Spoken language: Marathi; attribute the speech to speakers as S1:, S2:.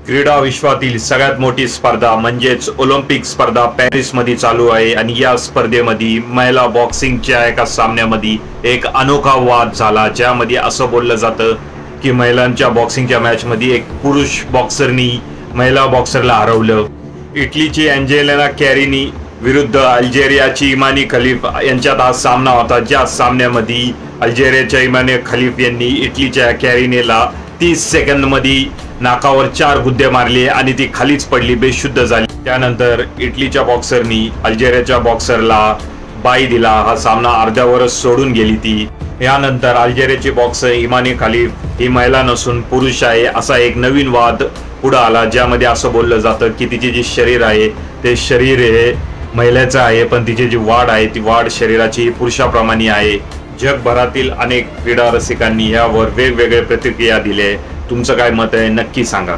S1: क्रीडा विश्वातील सगळ्यात मोठी स्पर्धा म्हणजेच ऑलिम्पिक स्पर्धा पॅरिसमध्ये चालू आहे आणि या स्पर्धेमध्ये महिला बॉक्सिंगच्या एका सामन्यामध्ये एक अनोखा वाद झाला, ज्यामध्ये असं बोललं जातं की महिलांच्या बॉक्सिंगच्या मॅचमध्ये एक पुरुष बॉक्सरनी महिला बॉक्सरला हरवलं। इटलीची अँजेलिना कॅरिनी विरुद्ध अल्जेरियाची इमानी खलीफ यांच्यात हा सामना होता, ज्या सामन्यामध्ये अल्जेरियाच्या इमानी खलीफ यांनी इटलीच्या कॅरिनीला 30 सेकंदमध्ये नाकावर 4 गुद्दे मारले आणि ती खालीच पडली, बेशुद्ध झाली। त्यानंतर इटलीच्या बॉक्सरनी अल्जेरियाच्या बॉक्सरला बाई दिला। हा सामना अर्ध्यावरच सोडून गेली ती। यानंतर अल्जेरियाची बॉक्सर इमानी खलीफ ही महिला नसून पुरुष आहे असा एक नवीन वाद पुढे आला, ज्यामध्ये असं बोललं जातं की तिचे जे शरीर आहे ते शरीर हे महिलेचं आहे, पण तिची जी वाढ आहे ती वाढ शरीराची पुरुषाप्रमाणे आहे। जगभरातील अनेक क्रीडा रसिकांनी यावर वेगवेगळे प्रतिक्रिया दिल्या। तुमचं काय मत आहे नक्की सांगा।